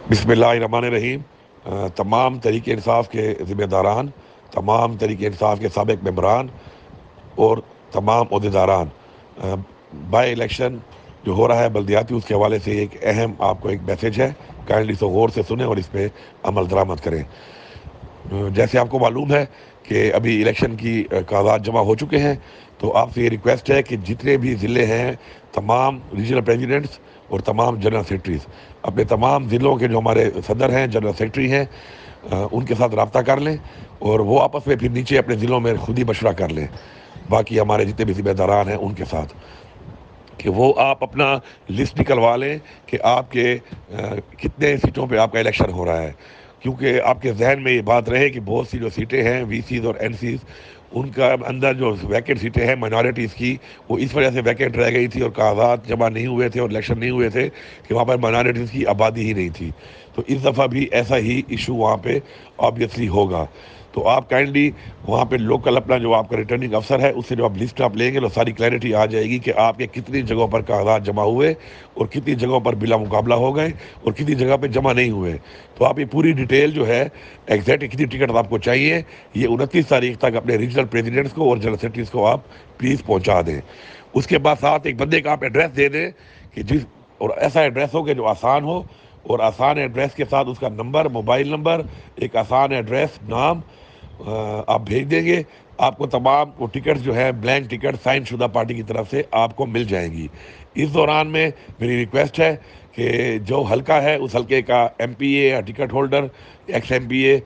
बिस्मिल्लाहिर्रहमानिर्रहीम। तमाम तहरीक इंसाफ के ज़िम्मेदारान, तमाम तहरीक इंसाफ के साबिक़ मेंबरान और तमाम अहदेदारान, बाई इलेक्शन जो हो रहा है बल्दियाती, उसके हवाले से एक अहम आपको एक मैसेज है। काइंडली इसको गौर से सुने और इस पर अमल दरामद करें। जैसे आपको मालूम है कि अभी इलेक्शन की कागजात जमा हो चुके हैं, तो आपसे ये रिक्वेस्ट है कि जितने भी ज़िले हैं, तमाम रीजनल प्रेसिडेंट्स और तमाम जनरल सेक्रेटरीज अपने तमाम ज़िलों के जो हमारे सदर हैं, जनरल सेक्रेटरी हैं, उनके साथ रब्ता कर लें और वो आपस में फिर नीचे अपने ज़िलों में खुद ही मशवरा कर लें बाकी हमारे जितने भी ज़िम्मेदारान हैं उनके साथ, कि वो आप अपना लिस्ट निकलवा लें कि आपके कितने सीटों पे आपका इलेक्शन हो रहा है। क्योंकि आपके जहन में ये बात रहे कि बहुत सी जो सीटें हैं वीसीज और एनसीज, उनका अंदर जो वैकेंट सीटें हैं माइनॉरिटीज़ की, वो इस वजह से वैकेंट रह गई थी और कागजात जमा नहीं हुए थे और इलेक्शन नहीं हुए थे कि वहाँ पर माइनॉरिटीज़ की आबादी ही नहीं थी। तो इस दफ़ा भी ऐसा ही इशू वहाँ पे ऑब्वियसली होगा। तो आप काइंडली वहाँ पे लोकल अपना जो आपका रिटर्निंग अफसर है उससे जो आप लिस्ट आप लेंगे तो सारी क्लैरिटी आ जाएगी कि आपके कितनी जगहों पर कागजात जमा हुए और कितनी जगहों पर बिला मुकाबला हो गए और कितनी जगह पे जमा नहीं हुए। तो आप ये पूरी डिटेल जो है, एग्जैक्ट कितनी टिकट आपको चाहिए, ये 29 तारीख तक अपने रीजनल प्रेसिडेंट्स को और जनरल सेक्रेटरीज को आप प्लीज़ पहुँचा दें। उसके बाद साथ एक बंदे का आप एड्रेस दे दें कि जिस, और ऐसा एड्रेस हो कि जो आसान हो, और आसान एड्रेस के साथ उसका नंबर, मोबाइल नंबर, एक आसान एड्रेस, नाम आप भेज देंगे। आपको तमाम वो टिकट जो है ब्लैंक टिकट साइन शुदा पार्टी की तरफ से आपको मिल जाएंगी। इस दौरान में मेरी रिक्वेस्ट है कि जो हलका है उस हलके का एमपीए या ticket holder, x MPa,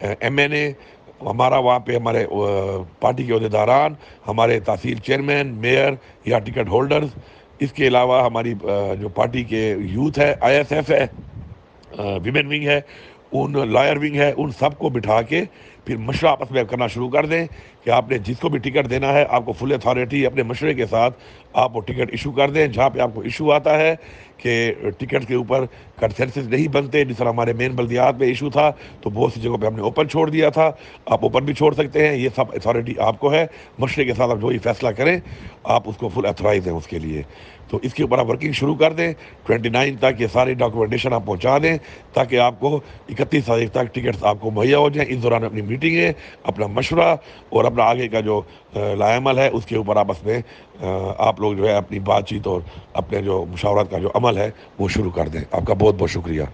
MNA, हमारा वहाँ पे हमारे पार्टी के अहदेदारान, हमारे तहसील चेयरमैन, मेयर या टिकट होल्डर्स, इसके अलावा हमारी जो पार्टी के यूथ है, आईएसएफ है, विमेन विंग है, उन लॉयर विंग है, उन सबको बिठा के फिर मशवरा आपस में करना शुरू कर दें कि आपने जिसको भी टिकट देना है आपको फुल अथॉरिटी अपने मशवरे के साथ आप वो टिकट इशू कर दें। जहाँ पे आपको इशू आता है कि टिकट के ऊपर कंसेंसस नहीं बनते, जिस तरह हमारे मेन बल्दियात में इशू था, तो बहुत सी जगहों पे हमने ओपन छोड़ दिया था, आप ओपन भी छोड़ सकते हैं। ये सब अथॉरिटी आपको है, मशवरे के साथ आप जो ही फैसला करें आप उसको फुल अथॉराइज हैं उसके लिए। तो इसके ऊपर आप वर्किंग शुरू कर दें। 29 तक ये सारी डॉक्यूमेंटेशन आप पहुँचा दें ताकि आपको 31 तारीख तक टिकट्स आपको मुहैया हो जाएँ। इस दौरान अपनी मीटिंगें, अपना मशवरा और अपना आगे का जो लाएमल है उसके ऊपर आपस में आप लोग जो है अपनी बातचीत और अपने जो मुशावरत का जो अमल है वो शुरू कर दें। आपका बहुत बहुत शुक्रिया।